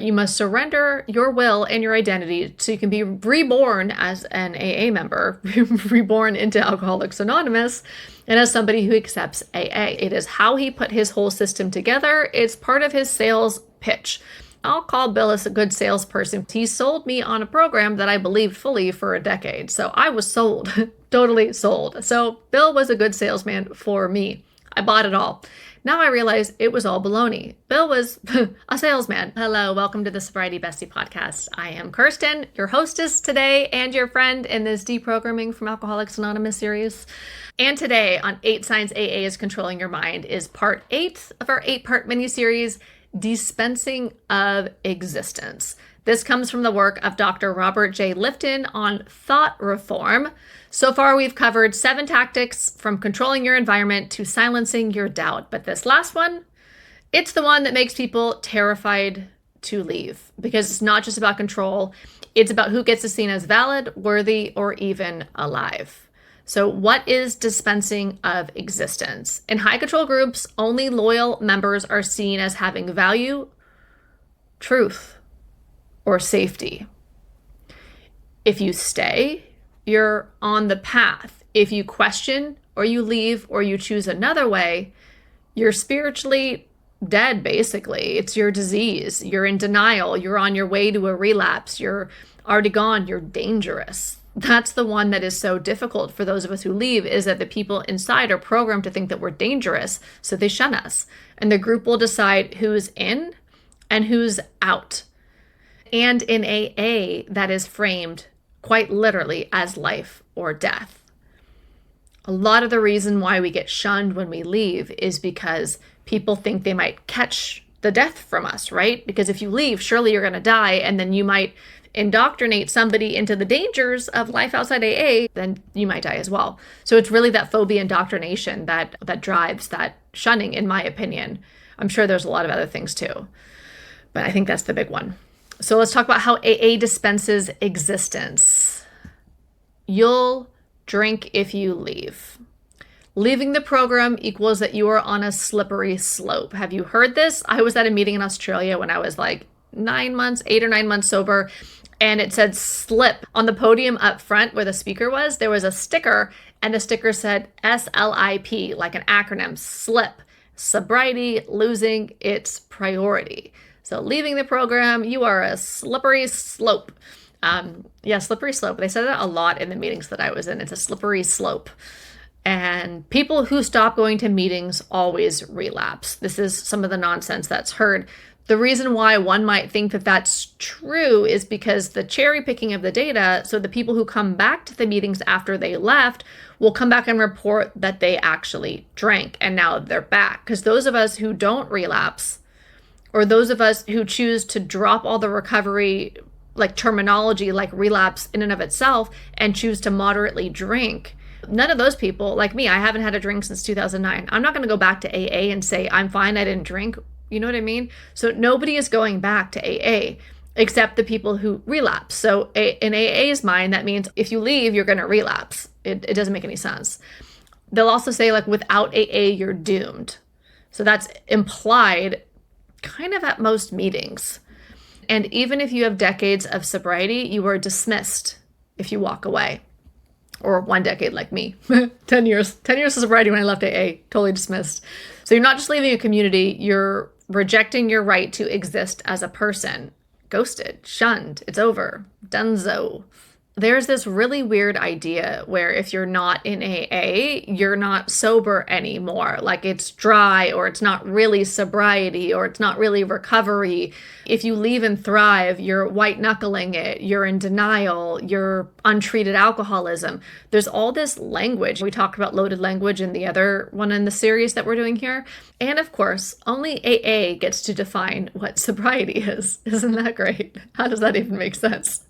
You must surrender your will and your identity so you can be reborn as an AA member, reborn into Alcoholics Anonymous, and as somebody who accepts AA. It is how he put his whole system together. It's part of his sales pitch. I'll call Bill as a good salesperson. He sold me on a program that I believed fully for a decade. So I was sold, totally sold. So Bill was a good salesman for me. I bought it all. Now I realize it was all baloney. Bill was a salesman. Hello, welcome to the Sobriety Bestie podcast. I am Kirsten, your hostess today and your friend in this Deprogramming from Alcoholics Anonymous series. And today on 8 Signs AA is Controlling Your Mind is part 8 of our 8-part miniseries, Dispensing of Existence. This comes from the work of Dr. Robert J. Lifton on thought reform. So far, we've covered 7 tactics from controlling your environment to silencing your doubt. But this last one, it's the one that makes people terrified to leave because it's not just about control. It's about who gets seen as valid, worthy, or even alive. So what is dispensing of existence? In high control groups, only loyal members are seen as having value, truth, or safety. If you stay, you're on the path. If you question or you leave or you choose another way, you're spiritually dead, basically. It's your disease. You're in denial. You're on your way to a relapse. You're already gone. You're dangerous. That's the one that is so difficult for those of us who leave, is that the people inside are programmed to think that we're dangerous, so they shun us. And the group will decide who's in and who's out. And in AA, that is framed quite literally as life or death. A lot of the reason why we get shunned when we leave is because people think they might catch the death from us, right? Because if you leave, surely you're going to die, and then you might indoctrinate somebody into the dangers of life outside AA, then you might die as well. So it's really that phobia indoctrination that drives that shunning, in my opinion. I'm sure there's a lot of other things too, but I think that's the big one. So let's talk about how AA dispenses existence. You'll drink if you leave. Leaving the program equals that you are on a slippery slope. Have you heard this? I was at a meeting in Australia when I was like 8 or 9 months sober, and it said slip. On the podium up front where the speaker was, there was a sticker, and the sticker said SLIP, like an acronym, slip. Sobriety, losing its priority. So leaving the program, you are a slippery slope. Slippery slope. They said that a lot in the meetings that I was in. It's a slippery slope. And people who stop going to meetings always relapse. This is some of the nonsense that's heard. The reason why one might think that that's true is because the cherry picking of the data, so the people who come back to the meetings after they left will come back and report that they actually drank and now they're back. Because those of us who don't relapse, or those of us who choose to drop all the recovery, like terminology, like relapse in and of itself, and choose to moderately drink, none of those people, like me, I haven't had a drink since 2009. I'm not going to go back to AA and say, I'm fine, I didn't drink. You know what I mean? So nobody is going back to AA except the people who relapse. So in AA's mind, that means if you leave, you're going to relapse. It doesn't make any sense. They'll also say, like, without AA, you're doomed. So that's implied kind of at most meetings. And even if you have decades of sobriety, you are dismissed if you walk away. Or 1 decade like me. 10 years of sobriety when I left AA, totally dismissed. So you're not just leaving a community, you're rejecting your right to exist as a person. Ghosted, shunned, it's over, donezo. There's this really weird idea where if you're not in AA, you're not sober anymore. Like it's dry, or it's not really sobriety, or it's not really recovery. If you leave and thrive, you're white knuckling it, you're in denial, you're untreated alcoholism. There's all this language. We talked about loaded language in the other one in the series that we're doing here. And of course, only AA gets to define what sobriety is. Isn't that great? How does that even make sense?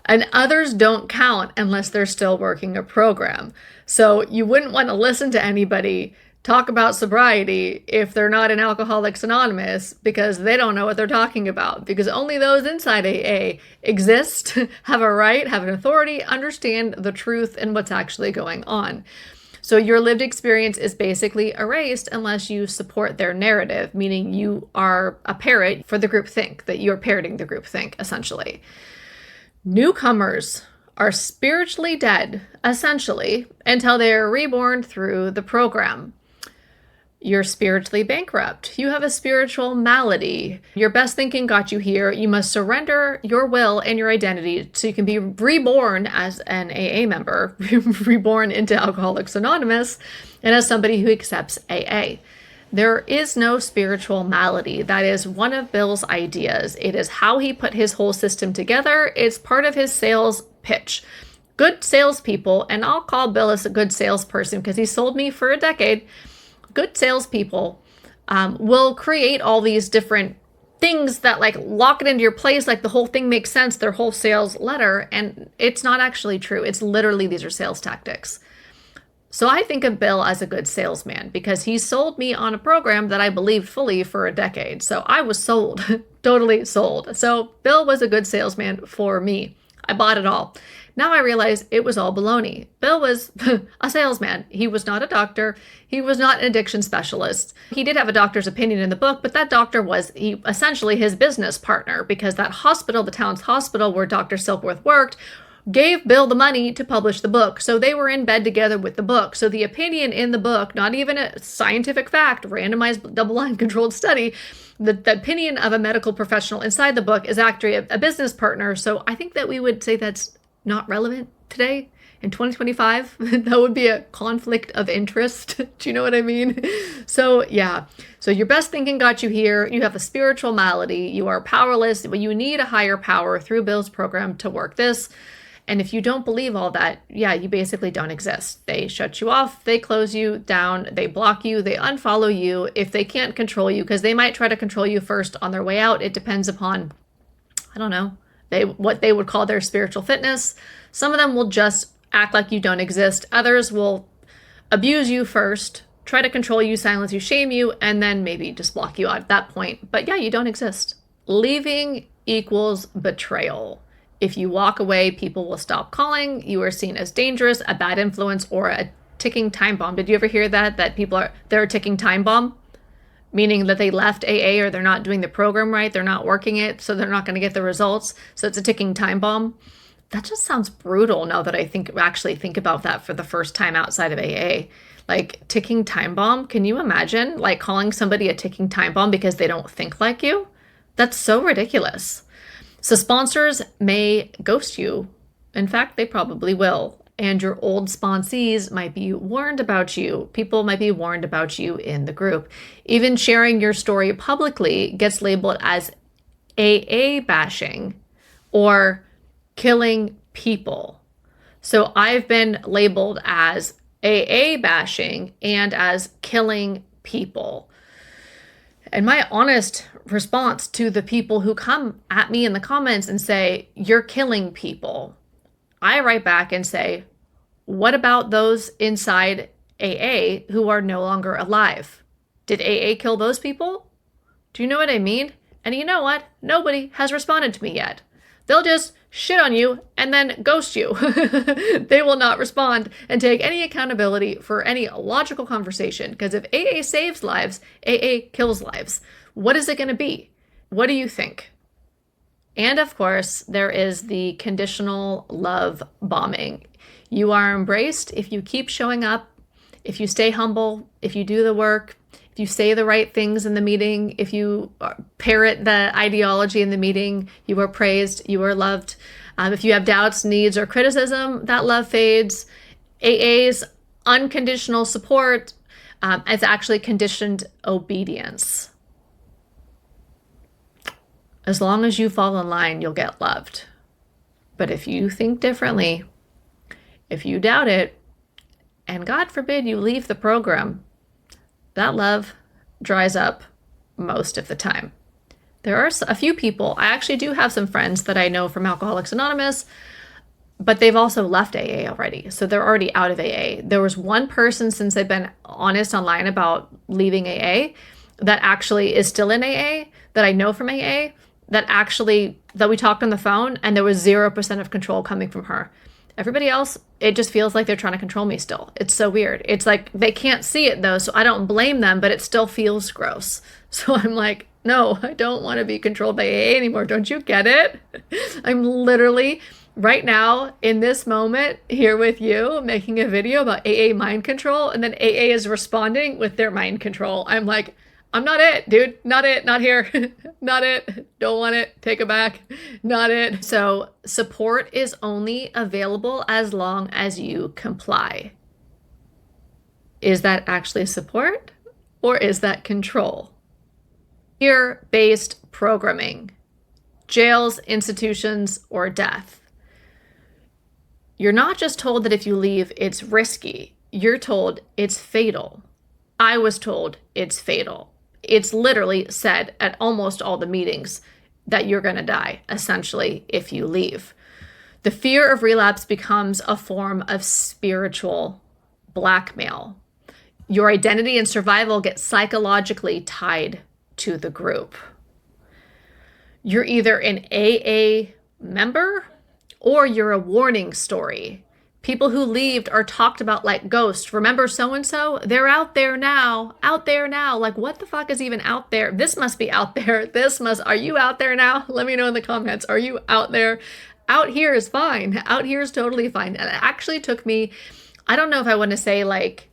And others don't count unless they're still working a program. So you wouldn't want to listen to anybody talk about sobriety if they're not in Alcoholics Anonymous, because they don't know what they're talking about, because only those inside AA exist, have a right, have an authority, understand the truth and what's actually going on. So your lived experience is basically erased unless you support their narrative, meaning you are a parrot for the group think, that you're parroting the group think, essentially. Newcomers are spiritually dead, essentially, until they are reborn through the program. You're spiritually bankrupt. You have a spiritual malady. Your best thinking got you here. You must surrender your will and your identity so you can be reborn as an AA member, reborn into Alcoholics Anonymous, and as somebody who accepts AA. There is no spiritual malady. That is one of Bill's ideas. It is how he put his whole system together. It's part of his sales pitch. Good salespeople, and I'll call Bill as a good salesperson because he sold me for a decade. Good salespeople will create all these different things that like lock it into your place, like the whole thing makes sense, their whole sales letter, and it's not actually true. It's literally, these are sales tactics. So I think of Bill as a good salesman because he sold me on a program that I believed fully for a decade. So I was sold, totally sold. So Bill was a good salesman for me. I bought it all. Now I realize it was all baloney. Bill was a salesman. He was not a doctor. He was not an addiction specialist. He did have a doctor's opinion in the book, but that doctor was essentially his business partner because that hospital, the town's hospital where Dr. Silkworth worked, gave Bill the money to publish the book. So they were in bed together with the book. So the opinion in the book, not even a scientific fact, randomized double-blind controlled study, the opinion of a medical professional inside the book is actually a business partner. So I think that we would say that's not relevant today in 2025. That would be a conflict of interest. Do you know what I mean? So yeah. So your best thinking got you here. You have a spiritual malady. You are powerless. You need a higher power through Bill's program to work this. And if you don't believe all that, yeah, you basically don't exist. They shut you off, they close you down, they block you, they unfollow you if they can't control you, because they might try to control you first on their way out. It depends upon, I don't know, what they would call their spiritual fitness. Some of them will just act like you don't exist. Others will abuse you first, try to control you, silence you, shame you, and then maybe just block you out at that point. But yeah, you don't exist. Leaving equals betrayal. If you walk away, people will stop calling. You are seen as dangerous, a bad influence, or a ticking time bomb. Did you ever hear that? That they're a ticking time bomb? Meaning that they left AA or they're not doing the program right, they're not working it, so they're not going to get the results. So it's a ticking time bomb. That just sounds brutal now that I actually think about that for the first time outside of AA. Like, ticking time bomb? Can you imagine like calling somebody a ticking time bomb because they don't think like you? That's so ridiculous. So sponsors may ghost you. In fact, they probably will. And your old sponsees might be warned about you. People might be warned about you in the group. Even sharing your story publicly gets labeled as AA bashing or killing people. So I've been labeled as AA bashing and as killing people. And my honest response to the people who come at me in the comments and say, you're killing people, I write back and say, what about those inside AA who are no longer alive? Did AA kill those people? Do you know what I mean? And you know what? Nobody has responded to me yet. They'll just shit on you and then ghost you. They will not respond and take any accountability for any logical conversation. Because if AA saves lives, AA kills lives. What is it going to be? What do you think? And of course, there is the conditional love bombing. You are embraced if you keep showing up, if you stay humble, if you do the work, if you say the right things in the meeting, if you parrot the ideology in the meeting, you are praised, you are loved. If you have doubts, needs, or criticism, that love fades. AA's unconditional support is actually conditioned obedience. As long as you fall in line, you'll get loved. But if you think differently, if you doubt it, and God forbid you leave the program, that love dries up most of the time. There are a few people, I actually do have some friends that I know from Alcoholics Anonymous, but they've also left AA already. So they're already out of AA. There was one person, since I've been honest online about leaving AA, that actually is still in AA, that I know from AA, that we talked on the phone, and there was 0% of control coming from her. Everybody else, it just feels like they're trying to control me still. It's so weird. It's like they can't see it though, so I don't blame them, but it still feels gross. So I'm like, no, I don't want to be controlled by AA anymore. Don't you get it? I'm literally right now in this moment here with you making a video about AA mind control, and then AA is responding with their mind control. I'm like, I'm not it, dude. Not it. Not here. Not it. Don't want it. Take it back. Not it. So support is only available as long as you comply. Is that actually support or is that control? Fear-based programming, jails, institutions, or death. You're not just told that if you leave, it's risky. You're told it's fatal. I was told it's fatal. It's literally said at almost all the meetings that you're going to die, essentially, if you leave. The fear of relapse becomes a form of spiritual blackmail. Your identity and survival get psychologically tied to the group. You're either an AA member or you're a warning story. People who leave are talked about like ghosts. Remember so-and-so? They're out there now. Out there now. Like, what the fuck is even out there? This must be out there. Are you out there now? Let me know in the comments. Are you out there? Out here is fine. Out here is totally fine. And it actually took me, I don't know if I want to say like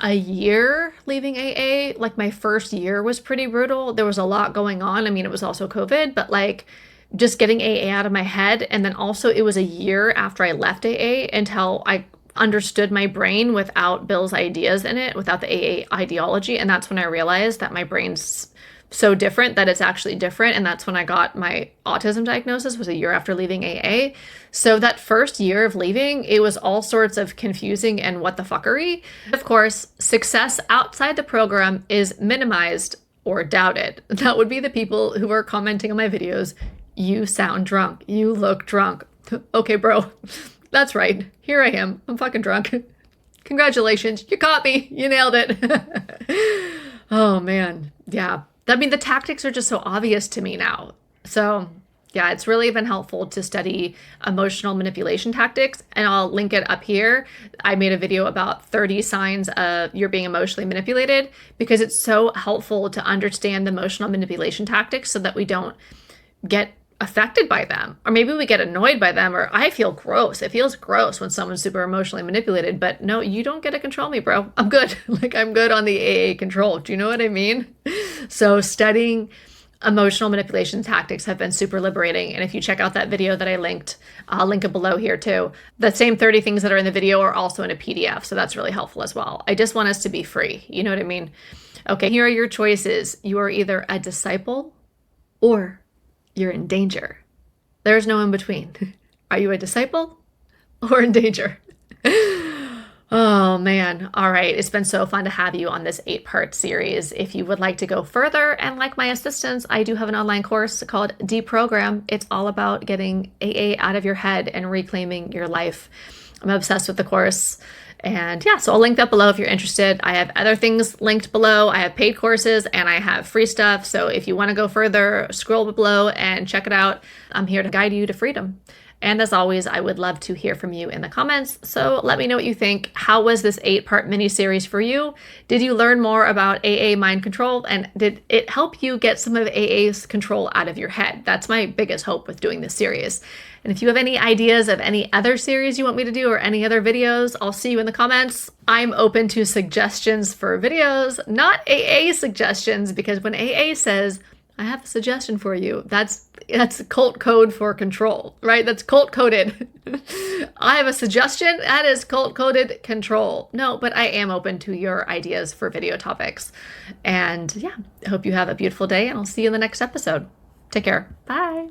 a year leaving AA. Like my first year was pretty brutal. There was a lot going on. I mean, it was also COVID, but like, just getting AA out of my head. And then also it was a year after I left AA until I understood my brain without Bill's ideas in it, without the AA ideology. And that's when I realized that my brain's so different that it's actually different. And that's when I got my autism diagnosis, was a year after leaving AA. So that first year of leaving, it was all sorts of confusing and what the fuckery. Of course, success outside the program is minimized or doubted. That would be the people who are commenting on my videos. You sound drunk. You look drunk. Okay, bro. That's right. Here I am. I'm fucking drunk. Congratulations. You caught me. You nailed it. Oh, man. Yeah. I mean, the tactics are just so obvious to me now. So, yeah, it's really been helpful to study emotional manipulation tactics, and I'll link it up here. I made a video about 30 signs of you're being emotionally manipulated because it's so helpful to understand the emotional manipulation tactics so that we don't get affected by them, or maybe we get annoyed by them, or I feel gross. It feels gross when someone's super emotionally manipulated, but no, you don't get to control me, bro. I'm good. Like, I'm good on the AA control. Do you know what I mean? So studying emotional manipulation tactics have been super liberating. And if you check out that video that I linked, I'll link it below here too. The same 30 things that are in the video are also in a PDF. So that's really helpful as well. I just want us to be free. You know what I mean? Okay, here are your choices. You are either a disciple or you're in danger. There's no in between. Are you a disciple or in danger? Oh man. All right. It's been so fun to have you on this 8-part series. If you would like to go further and like my assistance, I do have an online course called Deprogram. It's all about getting AA out of your head and reclaiming your life. I'm obsessed with the course. And yeah, so I'll link that below if you're interested. I have other things linked below. I have paid courses and I have free stuff. So if you want to go further, scroll below and check it out. I'm here to guide you to freedom. And as always, I would love to hear from you in the comments. So let me know what you think. How was this 8-part mini-series for you? Did you learn more about AA mind control? And did it help you get some of AA's control out of your head? That's my biggest hope with doing this series. And if you have any ideas of any other series you want me to do or any other videos, I'll see you in the comments. I'm open to suggestions for videos, not AA suggestions, because when AA says, I have a suggestion for you, that's cult code for control, right? That's cult coded. I have a suggestion, that is cult coded control. No, but I am open to your ideas for video topics. And yeah, I hope you have a beautiful day and I'll see you in the next episode. Take care. Bye.